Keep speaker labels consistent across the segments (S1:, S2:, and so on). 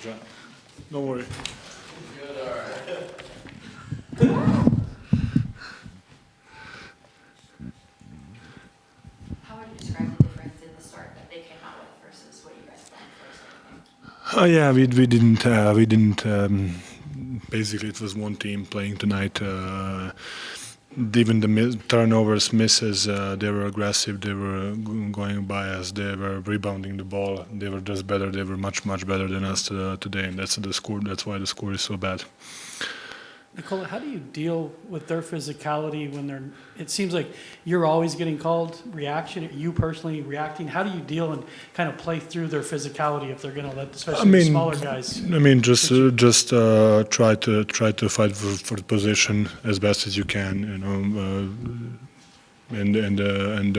S1: John. Don't worry.
S2: Good, all right.
S3: How would you describe the difference in the start that they came out with versus what you guys done first?
S1: Yeah, we didn't. Basically, it was one team playing tonight. Even the turnovers, misses, they were aggressive. They were going by us. They were rebounding the ball. They were just better. They were much better than us today, and that's the score. That's why the score is so bad.
S4: Nikola, how do you deal with their physicality when they're? It seems like you're always getting called reaction. You personally reacting. How do you deal and kind of play through their physicality if they're going to let, especially the smaller guys?
S1: I mean, just try to fight for the position as best as you can, you know, and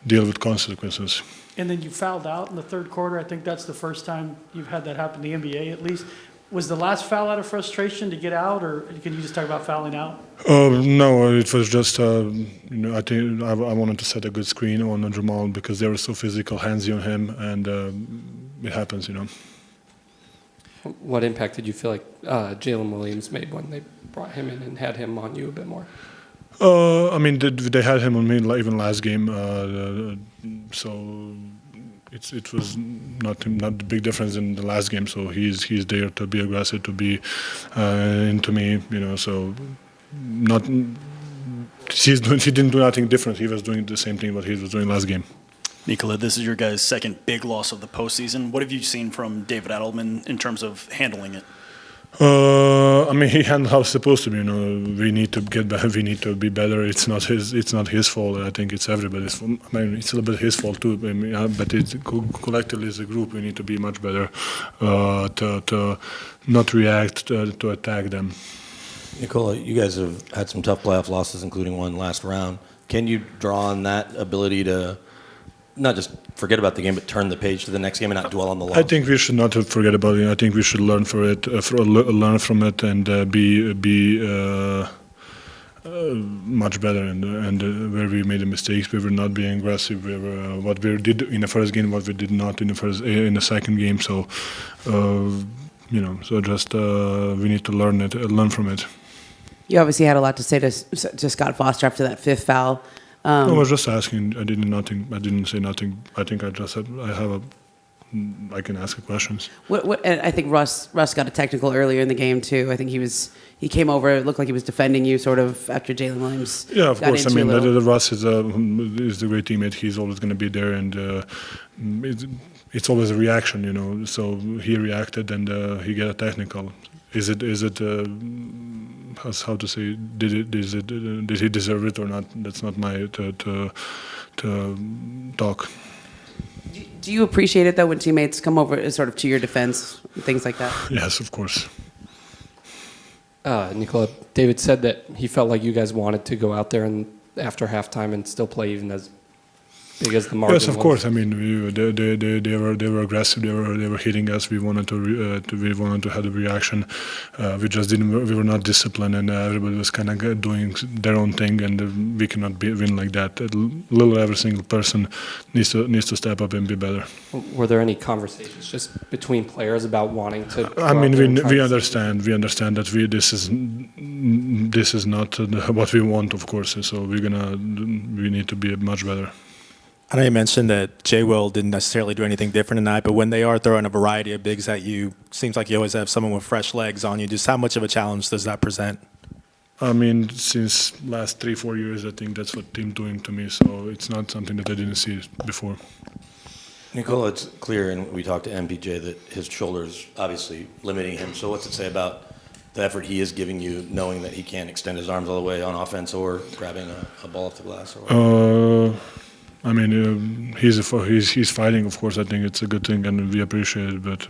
S1: deal with consequences.
S4: And then you fouled out in the third quarter. I think that's the first time you've had that happen in the NBA, at least. Was the last foul out of frustration to get out, or can you just talk about fouling out?
S1: No, it was just, you know, I think I wanted to set a good screen on Jamal because they were so physical, handsy on him, and it happens, you know.
S5: What impact did you feel like Jalen Williams made when they brought him in and had him on you a bit more?
S1: I mean, they had him on me even last game, so it was not the big difference in the last game. So he's there to be aggressive, to be into me, you know. So he didn't do nothing different. He was doing the same thing what he was doing last game.
S6: Nikola, this is your guys' second big loss of the postseason. What have you seen from David Adelman in terms of handling it?
S1: I mean, he handled how it's supposed to be. You know, we need to get better. We need to be better. It's not his fault. I think it's everybody's fault. I mean, it's a little bit his fault too. I mean, but it's collectively as a group, we need to be much better to not react to attack them.
S7: Nikola, you guys have had some tough playoff losses, including one last round. Can you draw on that ability to not just forget about the game, but turn the page to the next game and not dwell on the loss?
S1: I think we should not forget about it. I think we should learn from it, and be much better. And where we made the mistakes, we were not being aggressive. We were what we did in the first game, what we did not in the second game. So, you know, so just we need to learn from it.
S8: You obviously had a lot to say to Scott Foster after that fifth foul.
S1: I was just asking. I didn't say nothing. I think I just said I can ask questions.
S8: And I think Russ got a technical earlier in the game too. I think he came over. It looked like he was defending you sort of after Jalen Williams.
S1: Yeah, of
S8: got
S1: course. I
S8: into
S1: mean,
S8: you a
S1: the Russ is a great teammate. He's always going to be there, and it's always a reaction, you know. So he reacted, and he got a technical. Is it? How to say? Did he deserve it or not? That's not my to talk.
S8: Do you appreciate it though when teammates come over sort of to your defense and things like that?
S1: Yes, of course.
S5: Nikola, David said that he felt like you guys wanted to go out there and after halftime and still play even as big as the margin.
S1: Yes, of course. I mean, they were aggressive. They were hitting us. We wanted to have a reaction. We just didn't. We were not disciplined, and everybody was kind of doing their own thing. And we cannot win like that. Every single person needs to step up and be better.
S5: Were there any conversations just between players about wanting to?
S1: I mean, we understand. We understand that this is not what we want, of course. So we need to be much better.
S9: I know you mentioned that J-Will didn't necessarily do anything different tonight, but when they are throwing a variety of bigs at you, seems like you always have someone with fresh legs on you. Just how much of a challenge does that present?
S1: I mean, since last 3-4 years, I think that's what team's doing to me. So it's not something that I didn't see before.
S7: Nikola, it's clear, and we talked to MPJ, that his shoulder's obviously limiting him. So what's it say about the effort he is giving you, knowing that he can't extend his arms all the way on offense or grabbing a ball off the glass? Or
S1: I mean, he's fighting. Of course, I think it's a good thing, and we appreciate it. But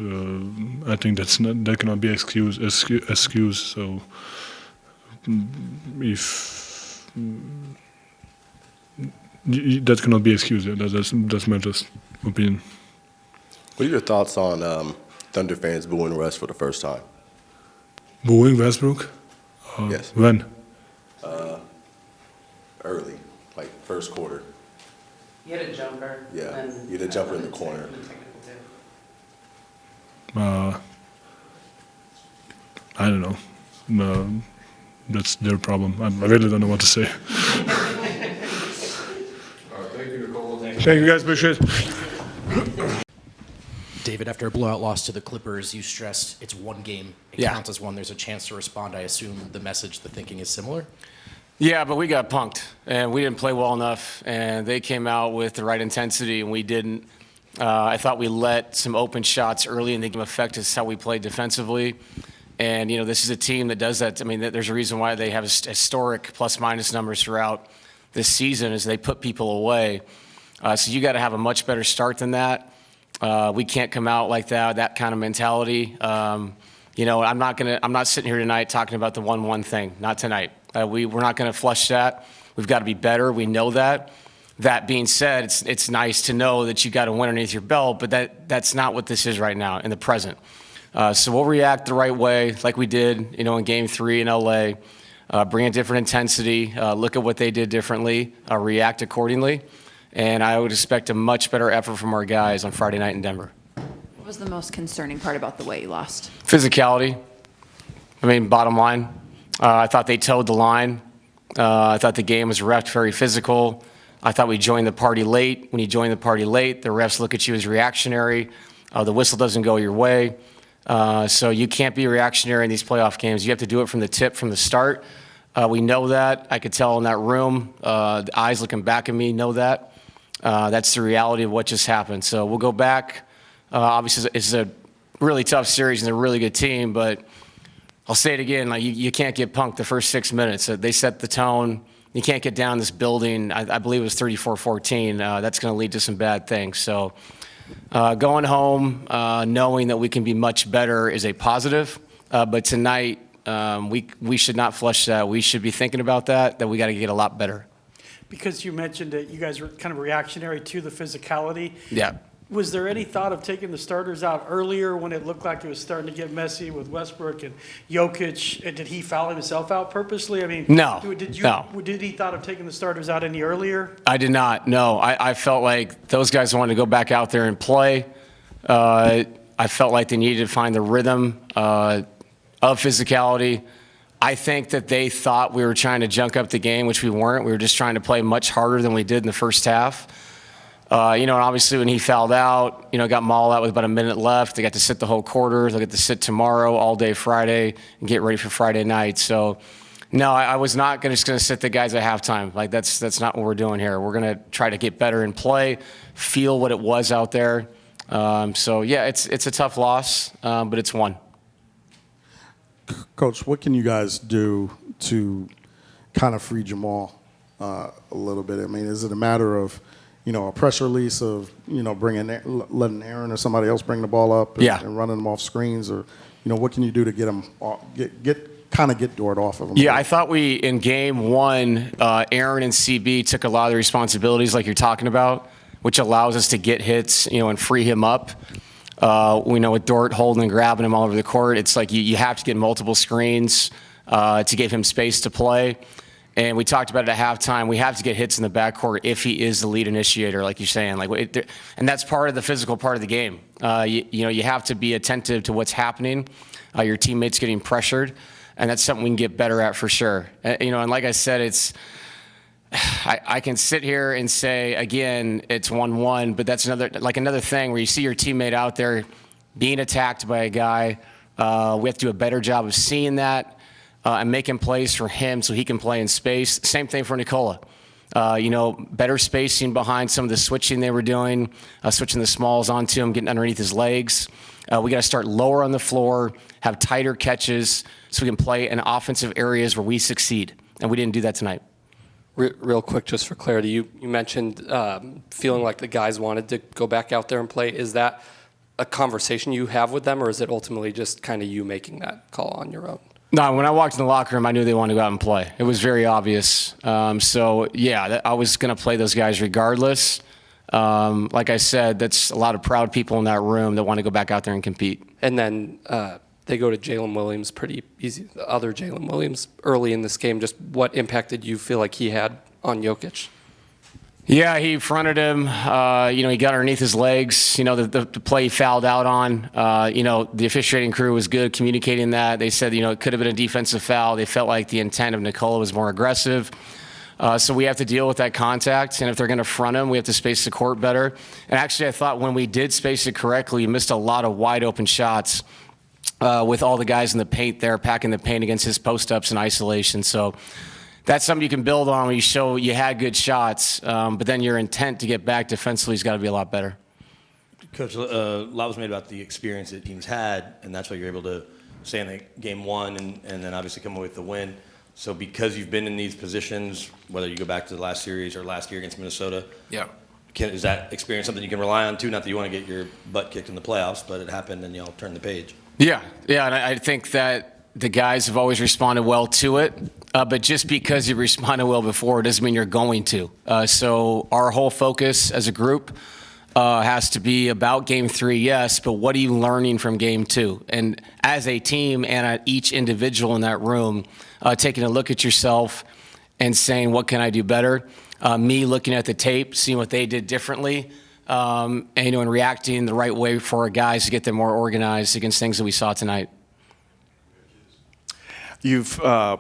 S1: I think that cannot be excuse. So if that cannot be excused, that's my just opinion.
S2: What are your thoughts on Thunder fans booing Russ for the first time?
S1: Booing Westbrook?
S2: Yes.
S1: When?
S2: Early, like first quarter.
S8: He had a jumper.
S2: Yeah, he had a jumper in the corner.
S1: I don't know. That's their problem. I really don't know what to say. Thank you, guys. Appreciate it.
S10: David, after a blowout loss to the Clippers, you stressed it's one game. It counts as one. There's a chance to respond. I assume the message, the thinking is similar?
S11: Yeah, but we got punked, and we didn't play well enough, and they came out with the right intensity, and we didn't. I thought we let some open shots early in the game affect us how we played defensively. And, this is a team that does that. I mean, there's a reason why they have historic plus-minus numbers throughout this season is they put people away. So you got to have a much better start than that. We can't come out like that kind of mentality. I'm not sitting here tonight talking about the 1-1 thing. Not tonight. We're not going to flush that. We've got to be better. We know that. That being said, it's nice to know that you got to win underneath your belt, but that's not what this is right now in the present. So we'll react the right way, like we did, in Game 3 in LA. Bring a different intensity. Look at what they did differently. React accordingly. And I would expect a much better effort from our guys on Friday night in Denver.
S3: What was the most concerning part about the way you lost?
S11: Physicality. I mean, bottom line. I thought they towed the line. I thought the game was reffed very physical. I thought we joined the party late. When you join the party late, the refs look at you as reactionary. The whistle doesn't go your way. So you can't be reactionary in these playoff games. You have to do it from the tip, from the start. We know that. I could tell in that room. The eyes looking back at me know that. That's the reality of what just happened. So we'll go back. Obviously, it's a really tough series and a really good team, but I'll say it again, you can't get punked the first 6 minutes. They set the tone. You can't get down this building. I believe it was 34-14. That's going to lead to some bad things. So going home, knowing that we can be much better is a positive. But tonight, we should not flush that. We should be thinking about that we got to get a lot better.
S4: Because you mentioned that you guys were kind of reactionary to the physicality.
S11: Yeah.
S4: Was there any thought of taking the starters out earlier when it looked like it was starting to get messy with Westbrook and Jokic? Did he foul himself out purposely? I mean,
S11: No.
S4: Did he thought of taking the starters out any earlier?
S11: I did not. No, I felt like those guys wanted to go back out there and play. I felt like they needed to find the rhythm of physicality. I think that they thought we were trying to junk up the game, which we weren't. We were just trying to play much harder than we did in the first half. And obviously when he fouled out, got mauled out with about a minute left. They got to sit the whole quarter. They'll get to sit tomorrow, all day Friday, and get ready for Friday night. So, no, I was not just going to sit the guys at halftime. Like, that's not what we're doing here. We're going to try to get better and play, feel what it was out there. So, yeah, it's a tough loss, but it's one.
S12: Coach, what can you guys do to kind of free Jamal a little bit? I mean, is it a matter of, a pressure release of, letting Aaron or somebody else bring the ball up and running them off screens? Or, what can you do to get them, get Dort off of them?
S11: Yeah, I thought in game 1, Aaron and CB took a lot of the responsibilities like you're talking about, which allows us to get hits, and free him up. We know with Dort holding and grabbing him all over the court, it's like you have to get multiple screens to give him space to play. And we talked about it at halftime. We have to get hits in the backcourt if he is the lead initiator, like you're saying. And that's part of the physical part of the game. You have to be attentive to what's happening. Your teammates getting pressured, and that's something we can get better at for sure. And like I said, I can sit here and say, again, it's 1-1, but that's another thing where you see your teammate out there being attacked by a guy. We have to do a better job of seeing that and making plays for him so he can play in space. Same thing for Nikola. Better spacing behind some of the switching they were doing, switching the smalls onto him, getting underneath his legs. We got to start lower on the floor, have tighter catches so we can play in offensive areas where we succeed. And we didn't do that tonight.
S5: Real quick, just for clarity, you mentioned feeling like the guys wanted to go back out there and play. Is that a conversation you have with them, or is it ultimately just kind of you making that call on your own?
S11: No, when I walked in the locker room, I knew they wanted to go out and play. It was very obvious. So, yeah, I was going to play those guys regardless. Like I said, that's a lot of proud people in that room that want to go back out there and compete.
S5: And then they go to Jalen Williams pretty easy, the other Jalen Williams early in this game. Just what impact did you feel like he had on Jokic?
S11: Yeah, he fronted him. He got underneath his legs. The play he fouled out on. The officiating crew was good communicating that. They said, it could have been a defensive foul. They felt like the intent of Nikola was more aggressive. So we have to deal with that contact. And if they're going to front him, we have to space the court better. And actually, I thought when we did space it correctly, we missed a lot of wide open shots with all the guys in the paint there, packing the paint against his post-ups in isolation. So that's something you can build on when you show you had good shots, but then your intent to get back defensively has got to be a lot better.
S7: Coach, a lot was made about the experience that teams had, and that's why you're able to stay in the game one and then obviously come away with the win. So because you've been in these positions, whether you go back to the last series or last year against Minnesota,
S11: Yeah.
S7: is that experience something you can rely on too? Not that you want to get your butt kicked in the playoffs, but it happened and y'all turned the page.
S11: Yeah, and I think that the guys have always responded well to it. But just because you responded well before doesn't mean you're going to. So our whole focus as a group has to be about Game 3, yes, but what are you learning from Game 2? And as a team and each individual in that room, taking a look at yourself and saying, what can I do better? Me looking at the tape, seeing what they did differently, and reacting the right way for our guys to get them more organized against things that we saw tonight.
S13: You've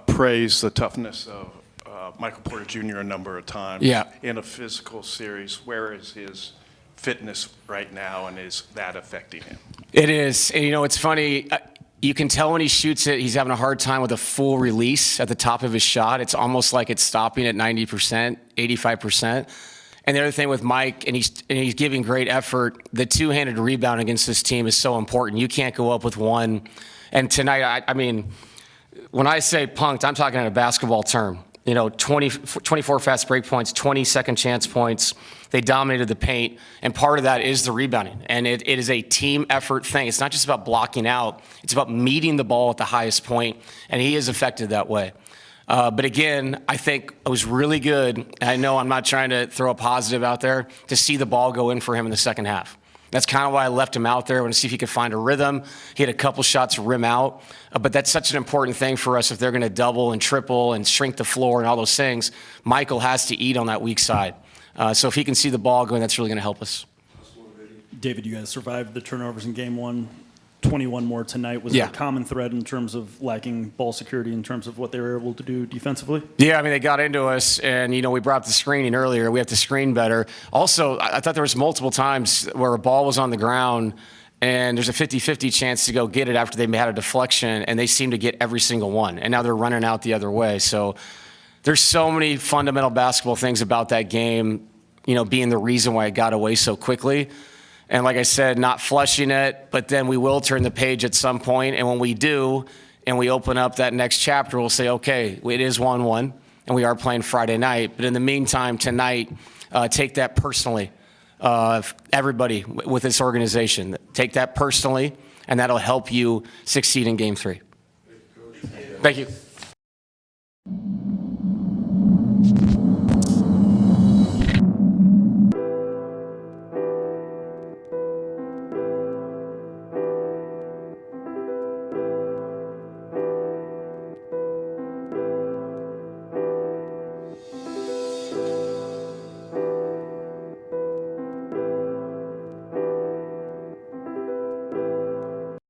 S13: praised the toughness of Michael Porter Jr. a number of times.
S11: Yeah.
S13: In a physical series, where is his fitness right now, and is that affecting him?
S11: It is. And, it's funny. You can tell when he shoots it, he's having a hard time with a full release at the top of his shot. It's almost like it's stopping at 90%, 85%. And the other thing with Mike, and he's giving great effort, the two-handed rebound against this team is so important. You can't go up with one. And tonight, I mean, when I say punked, I'm talking in a basketball term. 24 fast break points, 20 second chance points. They dominated the paint, and part of that is the rebounding. And it is a team effort thing. It's not just about blocking out. It's about meeting the ball at the highest point, and he is affected that way. But again, I think it was really good. I know I'm not trying to throw a positive out there, to see the ball go in for him in the second half. That's kind of why I left him out there. I want to see if he could find a rhythm. He had a couple shots rim out. But that's such an important thing for us if they're going to double and triple and shrink the floor and all those things. Michael has to eat on that weak side. So if he can see the ball going, that's really going to help us.
S6: David, you guys survived the turnovers in game one. 21 more tonight. Was there a common thread in terms of lacking ball security in terms of what they were able to do defensively?
S11: Yeah, I mean, they got into us, and, we brought up the screening earlier. We have to screen better. Also, I thought there was multiple times where a ball was on the ground, and there's a 50-50 chance to go get it after they had a deflection, and they seem to get every single one. And now they're running out the other way. So there's so many fundamental basketball things about that game, being the reason why it got away so quickly. And like I said, not flushing it, but then we will turn the page at some point. And when we do, and we open up that next chapter, we'll say, okay, it is 1-1, and we are playing Friday night. But in the meantime, tonight, take that personally. Everybody with this organization, take that personally, and that'll help you succeed in Game 3. Thank you.